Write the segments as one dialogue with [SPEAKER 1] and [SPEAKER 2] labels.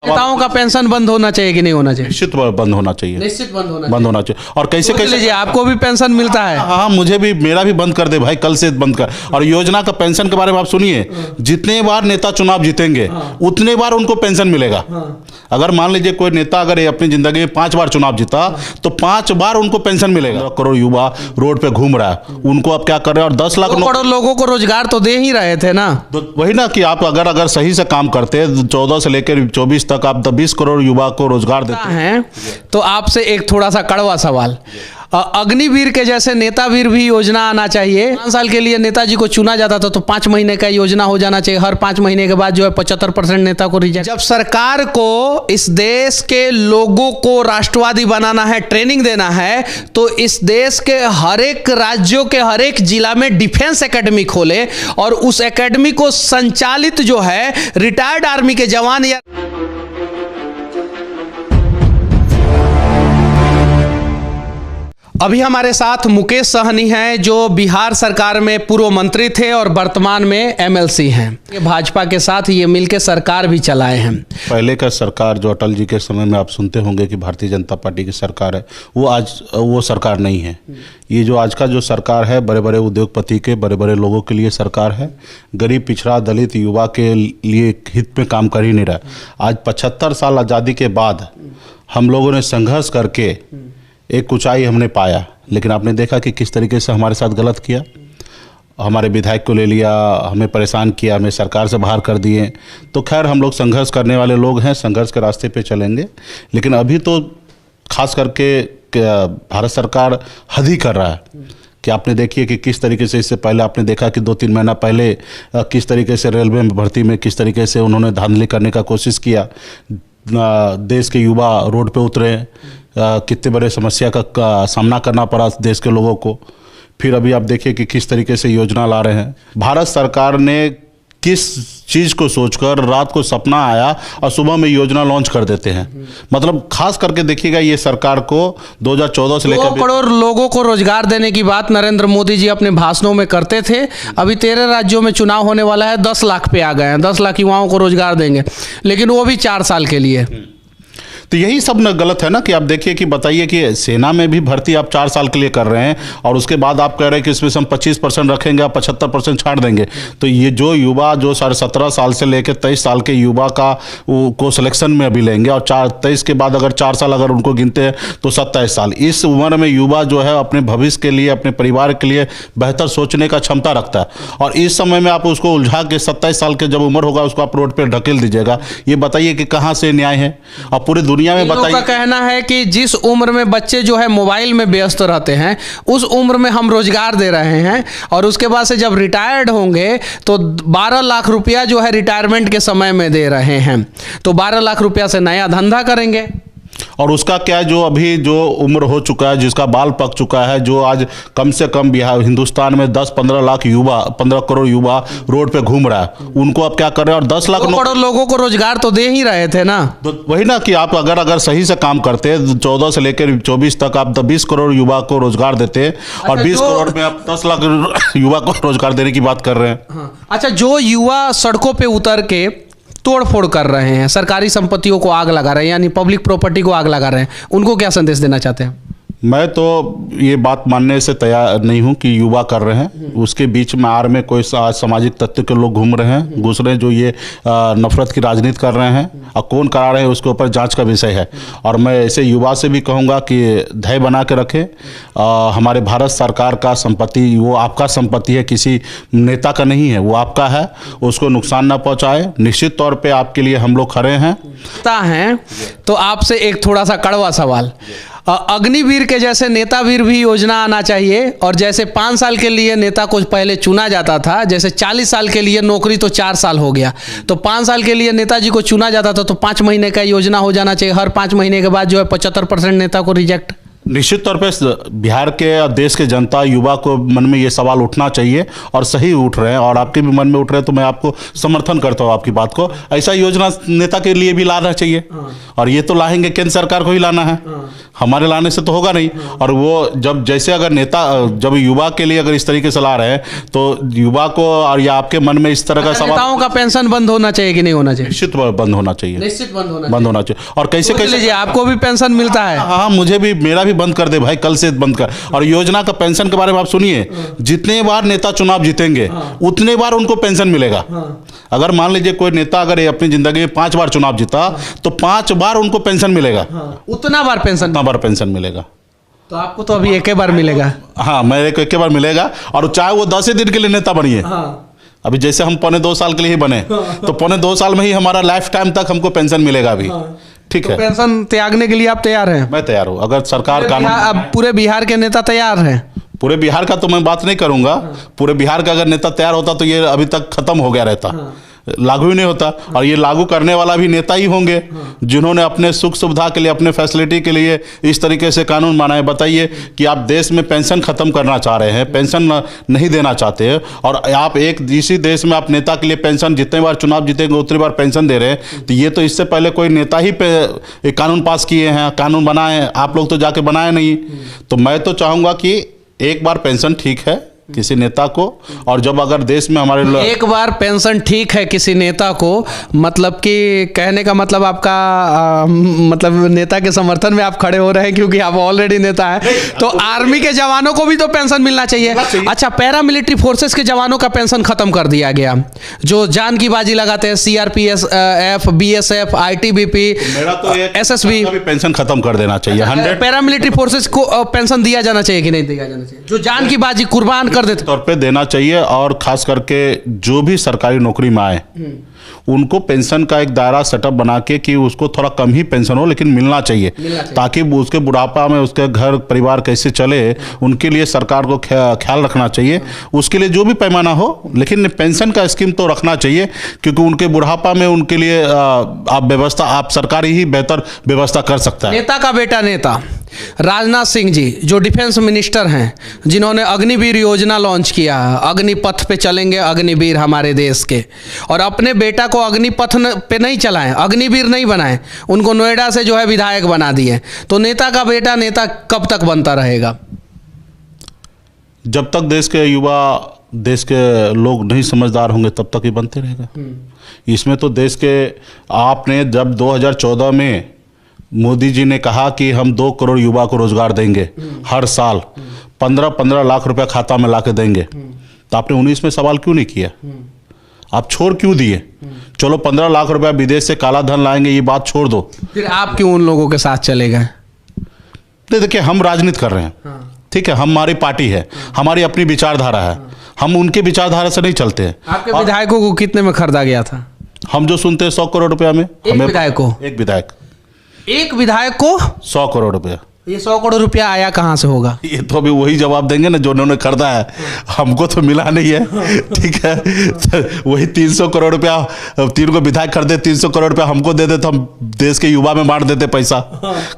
[SPEAKER 1] नेताओं का पेंशन बंद होना चाहिए कि नहीं होना चाहिए?
[SPEAKER 2] निश्चित बंद होना चाहिए,
[SPEAKER 1] निश्चित
[SPEAKER 2] बंद होना चाहिए। और कैसे कैसे
[SPEAKER 1] लीजिए, आपको भी पेंशन मिलता है?
[SPEAKER 2] हाँ, मुझे भी, मेरा भी बंद कर दे भाई, कल से बंद कर। और योजना का पेंशन के बारे में आप सुनिए, जितने बार नेता चुनाव जीतेंगे उतने बार उनको पेंशन मिलेगा। अगर मान लीजिए कोई नेता अगर ये अपनी जिंदगी में 5 बार चुनाव जीता तो 5 बार उनको पेंशन मिलेगा। 1 करोड़ युवा रोड पे घूम रहा है, उनको आप क्या कर रहे हैं? और 10 लाख
[SPEAKER 1] करोड़ लोगों को रोजगार तो दे ही रहे थे ना।
[SPEAKER 2] तो वही ना कि आप अगर सही से काम करते 14 से लेकर 24 तक आप 20 करोड़ युवा को रोजगार देते
[SPEAKER 1] हैं। तो आपसे एक थोड़ा सा कड़वा सवाल, अग्निवीर के जैसे नेतावीर भी योजना आना चाहिए। 5 साल के लिए नेताजी को चुना जाता था तो 5 महीने का योजना हो जाना चाहिए। हर 5 महीने के बाद जो है 75% नेता को रिजेक्ट। जब सरकार को इस देश के लोगों को राष्ट्रवादी बनाना है, ट्रेनिंग देना है, तो इस देश के हर एक राज्यों के हर एक जिला में डिफेंस एकेडमी खोले और उस एकेडमी को संचालित जो है रिटायर्ड आर्मी के जवान या अभी हमारे साथ मुकेश सहनी हैं जो बिहार सरकार में पूर्व मंत्री थे और वर्तमान में एमएलसी हैं। ये भाजपा के साथ ये मिलकर सरकार भी चलाए हैं।
[SPEAKER 2] पहले का सरकार जो अटल जी के समय में आप सुनते होंगे कि भारतीय जनता पार्टी की सरकार है, वो आज वो सरकार नहीं है। ये जो आज का जो सरकार है, बड़े बड़े उद्योगपति के, बड़े बड़े लोगों के लिए सरकार है। गरीब, पिछड़ा, दलित, युवा के लिए हित में काम कर ही नहीं रहा। आज 75 साल आज़ादी के बाद हम लोगों ने संघर्ष करके एक ऊंचाई हमने पाया, लेकिन आपने देखा कि किस तरीके से हमारे साथ गलत किया। हमारे विधायक को ले लिया, हमें परेशान किया, हमें सरकार से बाहर कर दिए। तो खैर, हम लोग संघर्ष करने वाले लोग हैं, संघर्ष के रास्ते पे चलेंगे। लेकिन अभी तो खास करके भारत सरकार हद ही कर रहा है कि आपने देखिए कि किस तरीके से, इससे पहले आपने देखा कि 2-3 महीना पहले किस तरीके से रेलवे में भर्ती में किस तरीके से उन्होंने धांधली करने का कोशिश किया। देश के युवा रोड पे उतरे, कितने बड़े समस्या का सामना करना पड़ा देश के लोगों को। फिर अभी आप देखिए कि किस तरीके से योजना ला रहे हैं। भारत सरकार ने किस चीज़ को सोचकर रात को सपना आया और सुबह में योजना लॉन्च कर देते हैं। मतलब खास करके देखिएगा, ये सरकार को 2014 से लेकर
[SPEAKER 1] 2 करोड़ लोगों को रोजगार देने की बात नरेंद्र मोदी जी अपने भाषणों में करते थे। अभी 13 राज्यों में चुनाव होने वाला है, 10 लाख पे आ गए हैं। 10 लाख युवाओं को रोजगार देंगे, लेकिन वो भी 4 साल के लिए।
[SPEAKER 2] तो यही सब न गलत है ना कि आप देखिए कि बताइए कि सेना में भी भर्ती आप 4 साल के लिए कर रहे हैं और उसके बाद आप कह रहे हैं कि इसमें से हम 25% रखेंगे, आप 75% छाड़ देंगे। तो ये जो युवा जो 17.5 साल से लेकर 23 साल के युवा को सिलेक्शन में अभी लेंगे और 23 के बाद अगर 4 साल अगर उनको गिनते हैं तो 27 साल। इस उम्र में युवा जो है अपने भविष्य के लिए, अपने परिवार के लिए बेहतर सोचने का क्षमता रखता है। और इस समय में आप उसको उलझा के 27 साल के जब उम्र होगा उसको आप रोड पर ढकेल दीजिएगा। ये बताइए कि कहाँ से न्याय है? और पूरी दुनिया में बताइए।
[SPEAKER 1] का कहना है कि जिस उम्र में बच्चे जो है मोबाइल में व्यस्त रहते हैं, उस उम्र में हम रोजगार दे रहे हैं और उसके बाद से जब रिटायर्ड होंगे तो 12 लाख रुपया जो है रिटायरमेंट के समय में दे रहे हैं। तो 12 लाख रुपया से नया धंधा करेंगे।
[SPEAKER 2] और उसका क्या, जो अभी जो उम्र हो चुका है, जिसका बाल पक चुका है, जो आज कम से कम बिहार हिंदुस्तान में 10-15 लाख युवा, 15 करोड़ युवा रोड पे घूम रहा है, उनको आप क्या कर रहे हैं? और 10 लाख
[SPEAKER 1] करोड़ लोगों को रोजगार तो दे ही रहे थे ना।
[SPEAKER 2] तो वही ना कि आप अगर सही से काम करते 14 से लेकर 24 तक आप 20 करोड़ युवा को रोजगार देते और 20 करोड़ में आप 10 लाख युवा को रोजगार देने की बात कर रहे हैं।
[SPEAKER 1] अच्छा, जो युवा सड़कों पे उतर के तोड़ फोड़ कर रहे हैं, सरकारी संपत्तियों को आग लगा रहे हैं, यानी पब्लिक प्रॉपर्टी को आग लगा रहे हैं, उनको क्या संदेश देना चाहते हैं?
[SPEAKER 2] मैं तो ये बात मानने से तैयार नहीं हूँ कि युवा कर रहे हैं। उसके बीच में आड़ में कोई सामाजिक तत्व के लोग घूम रहे हैं, घुस रहे हैं, जो ये नफरत की राजनीति कर रहे हैं। और कौन करा रहे हैं उसके ऊपर जांच का विषय है। और मैं ऐसे युवा से भी कहूँगा कि धैर्य बना के रखें। हमारे भारत सरकार का संपत्ति वो आपका संपत्ति है, किसी नेता का नहीं है, वो आपका है। उसको नुकसान ना पहुँचाए। निश्चित तौर पर आपके लिए हम लोग खड़े हैं।
[SPEAKER 1] तो आपसे एक थोड़ा सा कड़वा सवाल, अग्निवीर के जैसे नेतावीर भी योजना आना चाहिए। और जैसे 5 साल के लिए नेता को पहले चुना जाता था, जैसे 40 साल के लिए नौकरी तो 4 साल हो गया, तो 5 साल के लिए नेताजी को चुना जाता था तो 5 महीने का योजना हो जाना चाहिए। हर 5 महीने के बाद जो है 75% नेता को रिजेक्ट।
[SPEAKER 2] निश्चित तौर पे बिहार के और देश के जनता युवा को मन में ये सवाल उठना चाहिए और सही उठ रहे हैं, और आपके भी मन में उठ रहे हैं, तो मैं आपको समर्थन करता हूँ आपकी बात को। ऐसा योजना नेता के लिए भी लाना चाहिए, और ये तो लाएंगे केंद्र सरकार को ही लाना है, हमारे लाने से तो होगा नहीं। और वो जब जैसे अगर नेता जब युवा के लिए अगर इस तरीके से ला रहे हैं, तो युवा को और या आपके मन में इस तरह का सवाल,
[SPEAKER 1] नेताओं का पेंशन बंद होना चाहिए कि नहीं होना चाहिए?
[SPEAKER 2] निश्चित बंद होना चाहिए,
[SPEAKER 1] निश्चित
[SPEAKER 2] बंद होना चाहिए। और कैसे कैसे
[SPEAKER 1] आपको भी पेंशन मिलता है?
[SPEAKER 2] हाँ, मुझे भी, मेरा भी बंद कर दे भाई, कल से बंद कर। और योजना का पेंशन के बारे में आप सुनिए, जितने बार नेता चुनाव जीतेंगे उतने बार उनको पेंशन मिलेगा। अगर मान लीजिए कोई नेता अगर अपनी जिंदगी में 5 बार चुनाव जीता, तो 5 बार उनको पेंशन मिलेगा,
[SPEAKER 1] उतना बार पेंशन
[SPEAKER 2] मिलेगा।
[SPEAKER 1] तो आपको तो अभी एक बार मिलेगा।
[SPEAKER 2] हाँ, मेरे को एक बार मिलेगा, और चाहे वो 10 दिन के लिए नेता बनिए। अभी जैसे हम 2.25 साल के लिए ही बने, तो 2.25 साल में ही हमारा लाइफ टाइम तक हमको पेंशन मिलेगा अभी। ठीक है,
[SPEAKER 1] पेंशन त्यागने के लिए आप तैयार हैं?
[SPEAKER 2] मैं तैयार हूँ, अगर सरकार कानून।
[SPEAKER 1] अब पूरे बिहार के नेता तैयार हैं?
[SPEAKER 2] पूरे बिहार का तो मैं बात नहीं करूंगा, पूरे बिहार का अगर नेता तैयार होता तो ये अभी तक खत्म हो गया रहता, लागू ही नहीं होता। और ये लागू करने वाला भी नेता ही होंगे जिन्होंने अपने सुख सुविधा के लिए, अपने फैसिलिटी के लिए इस तरीके से कानून बनाए। बताइए कि आप देश में पेंशन खत्म करना चाह रहे हैं, पेंशन नहीं देना चाहते हैं, और आप एक इसी देश में आप नेता के लिए पेंशन, जितने बार चुनाव जीतेंगे उतनी बार पेंशन दे रहे हैं। तो ये तो इससे पहले कोई नेता ही एक कानून पास किए हैं, कानून बनाए हैं, आप लोग तो जाके बनाए नहीं। तो मैं तो चाहूँगा कि एक बार पेंशन ठीक है किसी नेता को, और जब अगर देश में हमारे
[SPEAKER 1] एक बार पेंशन ठीक है किसी नेता को, मतलब कि कहने का मतलब आपका मतलब नेता के समर्थन में आप खड़े हो रहे हैं क्योंकि आप ऑलरेडी नेता हैं, तो आर्मी के जवानों को भी तो पेंशन मिलना चाहिए। अच्छा, पैरामिलिट्री फोर्सेस के जवानों का पेंशन खत्म कर दिया गया, जो जान की बाजी लगाते हैं, CRPF, BSF, ITBP, SSB,
[SPEAKER 2] pension खत्म कर देना चाहिए। 100
[SPEAKER 1] पैरामिलिट्री फोर्सेस को पेंशन दिया जाना चाहिए कि नहीं दिया जाना चाहिए? जो जान की बाजी कुर्बान कर देते
[SPEAKER 2] तौर पे देना चाहिए, और खास करके जो भी सरकारी नौकरी में आए उनको पेंशन का एक दायरा सेटअप बना के कि उसको थोड़ा कम ही पेंशन हो, लेकिन मिलना चाहिए, ताकि उसके बुढ़ापा में उसके घर परिवार कैसे चले, उनके लिए सरकार को ख्याल रखना चाहिए। उसके लिए जो भी पैमाना हो, लेकिन पेंशन का स्कीम तो रखना चाहिए, क्योंकि उनके बुढ़ापा में उनके लिए आप सरकार ही बेहतर व्यवस्था कर सकता है।
[SPEAKER 1] नेता का बेटा नेता राजनाथ सिंह जी, जो डिफेंस मिनिस्टर हैं, जिन्होंने अग्निवीर योजना लॉन्च किया, अग्निपथ पे चलेंगे अग्निवीर हमारे देश के, और अपने बेटा को अग्निपथ पे नहीं चलाएं, अग्निवीर नहीं बनाएं, उनको नोएडा से जो है विधायक बना दिए। तो नेता का बेटा नेता कब तक बनता रहेगा?
[SPEAKER 2] जब तक देश के युवा, देश के लोग नहीं समझदार होंगे तब तक ही बनते रहेगा। इसमें तो देश के, आपने जब 2014 में मोदी जी ने कहा कि हम 2 करोड़ युवा को रोजगार देंगे, हर साल 15-15 लाख रुपया खाता में लाके देंगे, तो आपने 19 में सवाल क्यों नहीं किया? आप छोड़ क्यों दिए? चलो 15 लाख रुपया विदेश से काला धन लाएंगे, ये बात छोड़ दो,
[SPEAKER 1] फिर आप क्यों उन लोगों के साथ चले गए?
[SPEAKER 2] नहीं, देखिए, हम राजनीति कर रहे हैं, ठीक है, हमारी पार्टी है, हमारी अपनी विचारधारा है, हम उनके विचारधारा से नहीं चलते हैं।
[SPEAKER 1] आपके विधायकों को कितने में खरीदा गया था?
[SPEAKER 2] हम जो सुनते हैं 100 करोड़ रुपया में।
[SPEAKER 1] एक विधायक को? एक विधायक को
[SPEAKER 2] 100 करोड़ रुपया।
[SPEAKER 1] ये 100 करोड़ रुपया आया कहाँ से होगा?
[SPEAKER 2] ये तो अभी वही जवाब देंगे ना जो उन्होंने खरीदा है, हमको तो मिला नहीं है, ठीक है। तो वही 300 करोड़ रुपया, 3 को विधायक खरीदे, 300 करोड़ रुपया हमको दे दे तो हम देश के युवा में बांट देते पैसा,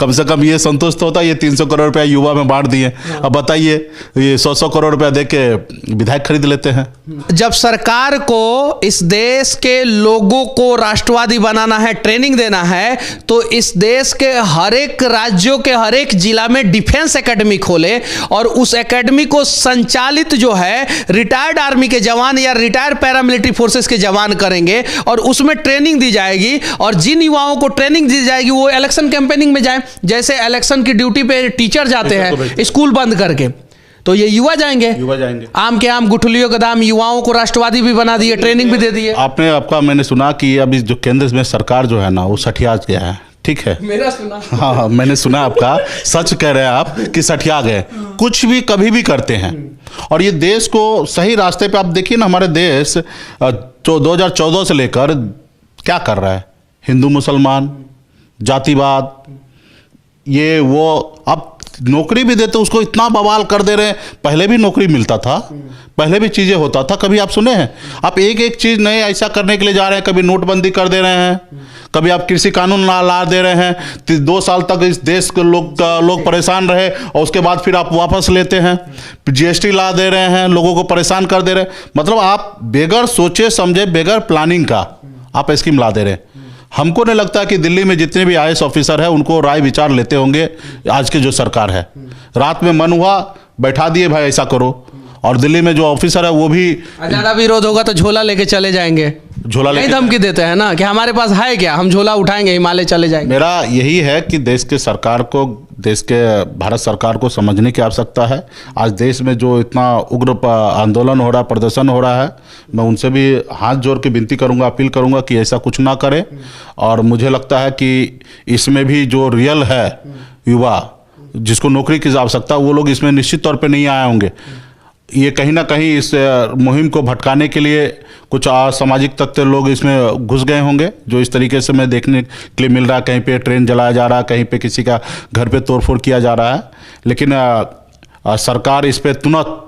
[SPEAKER 2] कम से कम ये संतोष तो होता। ये 300 करोड़ रुपया युवा में बांट दिए, अब बताइए ये 100 करोड़ रुपया दे के विधायक खरीद लेते हैं।
[SPEAKER 1] जब सरकार को इस देश के लोगों को राष्ट्रवादी बनाना है, ट्रेनिंग देना है, तो इस देश के हर एक राज्यों के हर एक जिला में डिफेंस एकेडमी खोले, और उस एकेडमी को संचालित जो है रिटायर्ड आर्मी के जवान या रिटायर्ड पैरामिलिट्री फोर्सेस के जवान करेंगे, और उसमें ट्रेनिंग दी जाएगी, और जिन युवाओं को ट्रेनिंग दी जाएगी वो इलेक्शन कैंपेनिंग में जाए, जैसे इलेक्शन की ड्यूटी पे टीचर जाते हैं स्कूल बंद करके, तो ये युवा जाएंगे। आम के आम गुठलियों का दाम, युवाओं को राष्ट्रवादी भी बना दिए, ट्रेनिंग भी दे दिए।
[SPEAKER 2] मैंने सुना कि अभी जो केंद्र में सरकार जो है ना, वो सठिया गया है, ठीक है,
[SPEAKER 1] मेरा सुना।
[SPEAKER 2] हाँ, मैंने सुना आपका, सच कह रहे हैं आप कि सठिया गए, कुछ भी कभी भी करते हैं, और ये देश को सही रास्ते पे आप देखिए ना, हमारे देश 2014 से लेकर क्या कर रहा है, हिंदू मुसलमान, जातिवाद, ये वो, अब नौकरी भी देते उसको इतना बवाल कर दे रहे हैं। पहले भी नौकरी मिलता था, पहले भी चीज़ें होता था, कभी आप सुने हैं? आप एक एक चीज़ नए ऐसा करने के लिए जा रहे हैं। कभी नोटबंदी कर दे रहे हैं, कभी आप कृषि कानून ला दे रहे हैं। 2 साल तक इस देश के लोग परेशान रहे और उसके बाद फिर आप वापस लेते हैं। GST ला दे रहे हैं, लोगों को परेशान कर दे रहे हैं। मतलब आप बेगर सोचे समझे, बेगर प्लानिंग का आप स्कीम ला दे रहे हैं। हमको नहीं लगता कि दिल्ली में जितने भी IAS ऑफिसर हैं उनको राय विचार लेते होंगे आज के जो सरकार है। रात में मन हुआ बैठा दिए, भाई ऐसा करो। और दिल्ली में जो ऑफिसर है वो भी
[SPEAKER 1] ज़्यादा विरोध होगा तो झोला लेके चले जाएंगे,
[SPEAKER 2] झोला लेके
[SPEAKER 1] धमकी देते हैं ना कि हमारे पास है क्या, हम झोला उठाएंगे, हिमालय चले जाएंगे।
[SPEAKER 2] मेरा यही है कि देश के सरकार को, देश के भारत सरकार को समझने की आवश्यकता है। आज देश में जो इतना उग्र आंदोलन हो रहा है, प्रदर्शन हो रहा है, मैं उनसे भी हाथ जोड़ के विनती करूंगा, अपील करूंगा कि ऐसा कुछ ना करें। और मुझे लगता है कि इसमें भी जो रियल है युवा जिसको नौकरी की आवश्यकता, वो लोग इसमें निश्चित तौर पे नहीं आए होंगे। ये कहीं ना कहीं इस मुहिम को भटकाने के लिए कुछ असामाजिक तत्व लोग इसमें घुस गए होंगे, जो इस तरीके से मैं देखने के लिए मिल रहा है। कहीं पे ट्रेन जलाया जा रहा है, कहीं पे किसी का घर पे तोड़फोड़ किया जा रहा है। लेकिन सरकार इस पे तुरंत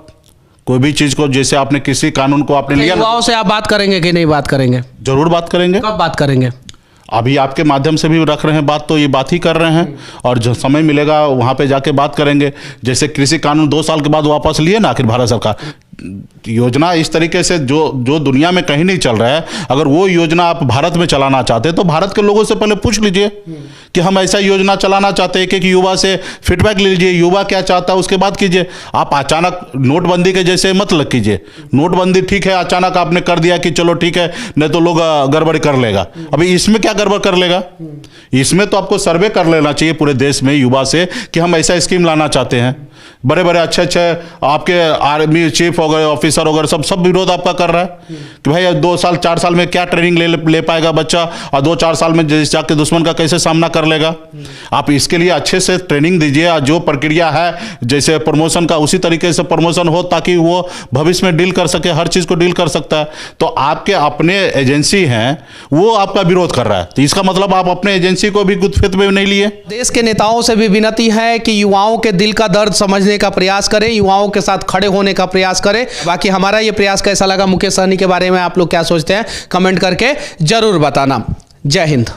[SPEAKER 2] कोई भी चीज़ को, जैसे आपने किसी कानून को आपने लिया,
[SPEAKER 1] युवाओं से आप बात करेंगे कि नहीं बात करेंगे?
[SPEAKER 2] जरूर बात करेंगे।
[SPEAKER 1] कब बात करेंगे?
[SPEAKER 2] अभी आपके माध्यम से भी रख रहे हैं बात, तो ये बात ही कर रहे हैं और जो समय मिलेगा वहाँ पे जाके बात करेंगे। जैसे कृषि कानून 2 साल के बाद वापस लिए ना आखिर भारत सरकार, योजना इस तरीके से जो दुनिया में कहीं नहीं चल रहा है। अगर वो योजना आप भारत में चलाना चाहते हैं तो भारत के लोगों से पहले पूछ लीजिए कि हम ऐसा योजना चलाना चाहते हैं। एक युवा से फीडबैक ले लीजिए, युवा क्या चाहता है, उसके बाद कीजिए। आप अचानक नोटबंदी के जैसे मत लग कीजिए। नोटबंदी ठीक है, अचानक आपने कर दिया कि चलो ठीक है, नहीं तो लोग गड़बड़ कर लेगा। अभी इसमें क्या गड़बड़ कर लेगा? इसमें तो आपको सर्वे कर लेना चाहिए पूरे देश में युवा से कि हम ऐसा स्कीम लाना चाहते हैं। बड़े बड़े अच्छे आपके आर्मी चीफ वगैरह, ऑफिसर वगैरह सब विरोध आपका कर रहा है कि भाई 2 साल 4 साल में क्या ट्रेनिंग ले पाएगा बच्चा, और 2-4 साल में जाके दुश्मन का कैसे सामना कर लेगा। आप इसके लिए अच्छे से ट्रेनिंग दीजिए। जो प्रक्रिया है जैसे प्रमोशन का, उसी तरीके से प्रमोशन हो ताकि वो भविष्य में डील कर सके, हर चीज़ को डील कर सकता है। तो आपके अपने एजेंसी हैं, वो आपका विरोध कर रहा है, तो इसका मतलब आप अपने एजेंसी को भी गुत्थित में नहीं लिए।
[SPEAKER 1] देश के नेताओं से भी विनती है कि युवाओं के दिल का दर्द समझने का प्रयास करें, युवाओं के साथ खड़े होने का प्रयास करें। बाकी हमारा ये प्रयास कैसा लगा, मुकेश सहनी के बारे में आप लोग क्या सोचते हैं, कमेंट करके जरूर बताना। जय हिंद।